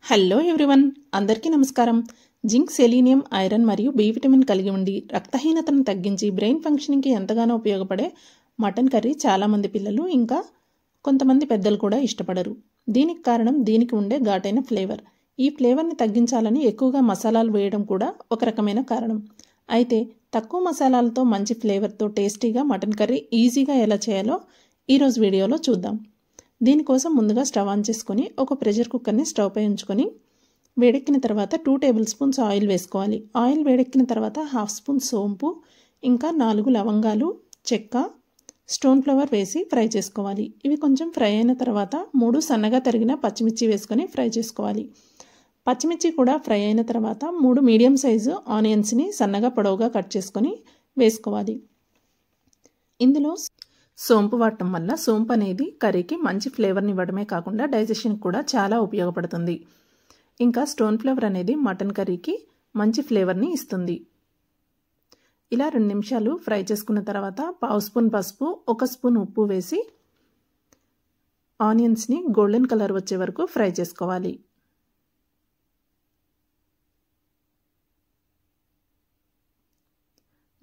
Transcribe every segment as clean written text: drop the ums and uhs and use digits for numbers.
Hello everyone, అందరికీ నమస్కారం. Zinc, selenium, iron మరియు బి విటమిన్ కలిగి ఉండి రక్తహీనతను తగ్గించి బ్రెయిన్ ఫంక్షనింగ్కి ఎంతగానో ఉపయోగపడే మటన్ కర్రీ చాలామంది పిల్లలు ఇంకా కొంతమంది పెద్దలు కూడా ఇష్టపడరు. దీనికి కారణం దీనికి ఉండే ఘాటైన ఫ్లేవర్. ఈ ఫ్లేవర్ని తగ్గించాలని ఎక్కువగా మసాలాలు వేయడం కూడా ఒక రకమైన కారణం. అయితే తక్కువ మసాలాలతో మంచి ఫ్లేవర్తో టేస్టీగా మటన్ కర్రీ ఈజీగా ఎలా చేయాలో ఈరోజు వీడియోలో చూద్దాం. దీనికోసం ముందుగా స్టవ్ ఆన్ చేసుకొని ఒక ప్రెషర్ కుక్కర్ని స్టవ్ పై ఉంచుకొని వేడెక్కిన తర్వాత 2 టేబుల్ స్పూన్స్ ఆయిల్ వేసుకోవాలి. ఆయిల్ వేడెక్కిన తర్వాత 1/2 స్పూన్ సోంపు, ఇంకా 4 లవంగాలు, చెక్క, స్టోన్ ఫ్లవర్ వేసి ఫ్రై చేసుకోవాలి. ఇవి కొంచెం ఫ్రై అయిన తర్వాత 3 సన్నగా తరిగిన పచ్చిమిర్చి వేసుకొని ఫ్రై చేసుకోవాలి. పచ్చిమిర్చి కూడా ఫ్రై అయిన తర్వాత 3 మీడియం సైజు ఆనియన్స్ని సన్నగా పొడవుగా కట్ చేసుకొని వేసుకోవాలి. ఇందులో సోంపు వాడటం వల్ల సోంపు అనేది కర్రీకి మంచి ఫ్లేవర్ని ఇవ్వడమే కాకుండా డైజెషన్కి కూడా చాలా ఉపయోగపడుతుంది. ఇంకా స్టోన్ ఫ్లవర్ అనేది మటన్ కర్రీకి మంచి ఫ్లేవర్ని ఇస్తుంది. ఇలా 2 నిమిషాలు ఫ్రై చేసుకున్న తర్వాత 1/2 స్పూన్ పసుపు, 1 స్పూన్ ఉప్పు వేసి ఆనియన్స్ని గోల్డెన్ కలర్ వచ్చే వరకు ఫ్రై చేసుకోవాలి.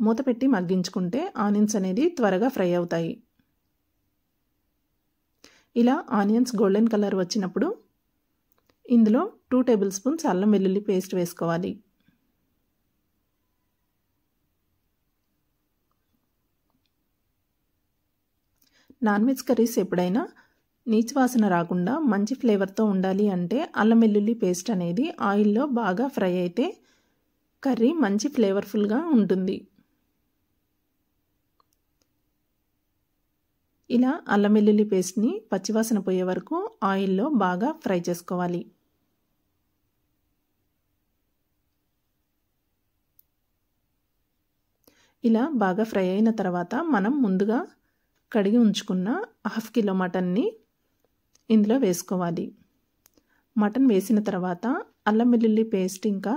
మూత పెట్టి మగ్గించుకుంటే ఆనియన్స్ అనేది త్వరగా ఫ్రై అవుతాయి. ఇలా ఆనియన్స్ గోల్డెన్ కలర్ వచ్చినప్పుడు ఇందులో 2 టేబుల్ స్పూన్స్ అల్లం వెల్లుల్లి పేస్ట్ వేసుకోవాలి. నాన్ వెజ్ కర్రీస్ ఎప్పుడైనా నీచు వాసన రాకుండా మంచి ఫ్లేవర్తో ఉండాలి అంటే అల్లం వెల్లుల్లి పేస్ట్ అనేది ఆయిల్లో బాగా ఫ్రై అయితే కర్రీ మంచి ఫ్లేవర్ఫుల్గా ఉంటుంది. ఇలా అల్లం వెల్లుల్లి పేస్ట్ని పచ్చివాసన పోయే వరకు ఆయిల్లో బాగా ఫ్రై చేసుకోవాలి. ఇలా బాగా ఫ్రై అయిన తర్వాత మనం ముందుగా కడిగి ఉంచుకున్న 1/2 కిలో మటన్ని ఇందులో వేసుకోవాలి. మటన్ వేసిన తర్వాత అల్లం వెల్లుల్లి పేస్ట్ ఇంకా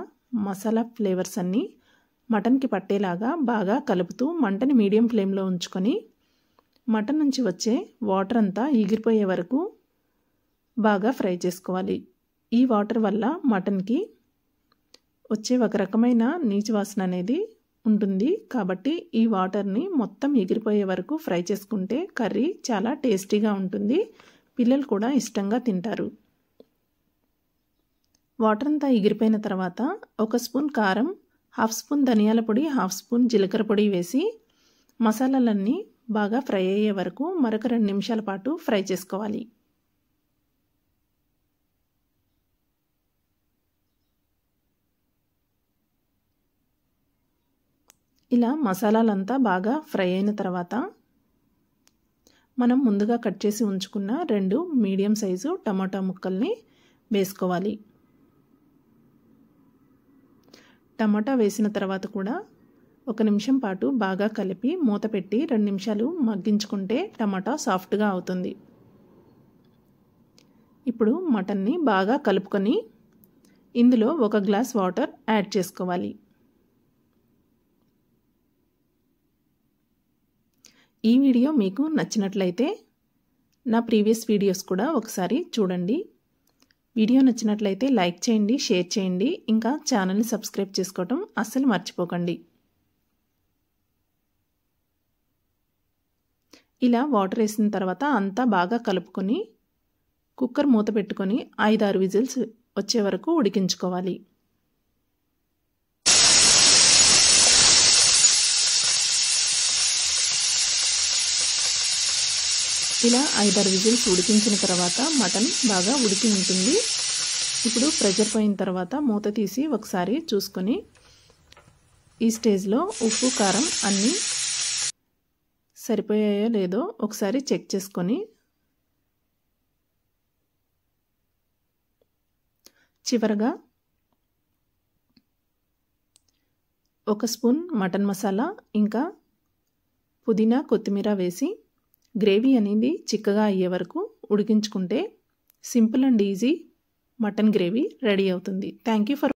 మసాలా ఫ్లేవర్స్ అన్నీ మటన్కి పట్టేలాగా బాగా కలుపుతూ మంటని మీడియం ఫ్లేమ్లో ఉంచుకొని మటన్ నుంచి వచ్చే వాటర్ అంతా ఎగిరిపోయే వరకు బాగా ఫ్రై చేసుకోవాలి. ఈ వాటర్ వల్ల మటన్కి వచ్చే ఒక రకమైన నీచు వాసన అనేది ఉంటుంది. కాబట్టి ఈ వాటర్ని మొత్తం ఎగిరిపోయే వరకు ఫ్రై చేసుకుంటే కర్రీ చాలా టేస్టీగా ఉంటుంది. పిల్లలు కూడా ఇష్టంగా తింటారు. వాటర్ అంతా ఎగిరిపోయిన తర్వాత 1 స్పూన్ కారం, 1/2 స్పూన్ ధనియాల పొడి, 1/2 స్పూన్ జీలకర్ర పొడి వేసి మసాలాలన్నీ బాగా ఫ్రై అయ్యే వరకు మరొక 2 నిమిషాల పాటు ఫ్రై చేసుకోవాలి. ఇలా మసాలాలంతా బాగా ఫ్రై అయిన తర్వాత మనం ముందుగా కట్ చేసి ఉంచుకున్న 2 మీడియం సైజు టమాటా ముక్కల్ని వేసుకోవాలి. టమాటా వేసిన తర్వాత కూడా 1 నిమిషం పాటు బాగా కలిపి మూత పెట్టి 2 నిమిషాలు మగ్గించుకుంటే టమాటా సాఫ్ట్గా అవుతుంది. ఇప్పుడు మటన్ని బాగా కలుపుకొని ఇందులో 1 గ్లాస్ వాటర్ యాడ్ చేసుకోవాలి. ఈ వీడియో మీకు నచ్చినట్లయితే నా ప్రీవియస్ వీడియోస్ కూడా ఒకసారి చూడండి. వీడియో నచ్చినట్లయితే లైక్ చేయండి, షేర్ చేయండి, ఇంకా ఛానల్ని సబ్స్క్రైబ్ చేసుకోవటం అస్సలు మర్చిపోకండి. ఇలా వాటర్ వేసిన తర్వాత అంతా బాగా కలుపుకొని కుక్కర్ మూత పెట్టుకొని 5-6 విజిల్స్ వచ్చే వరకు ఉడికించుకోవాలి. ఇలా 5-6 విజిల్స్ ఉడికించిన తర్వాత మటన్ బాగా ఉడికి ఉంటుంది. ఇప్పుడు ప్రెషర్ పోయిన తర్వాత మూత తీసి ఒకసారి చూసుకొని ఈ స్టేజ్లో ఉప్పు, కారం అన్నీ సరిపోయాయో లేదో ఒకసారి చెక్ చేసుకొని చివరగా 1 స్పూన్ మటన్ మసాలా ఇంకా పుదీనా, కొత్తిమీర వేసి గ్రేవీ అనేది చిక్కగా అయ్యే వరకు ఉడికించుకుంటే simple and easy mutton gravy ready అవుతుంది. Thank you for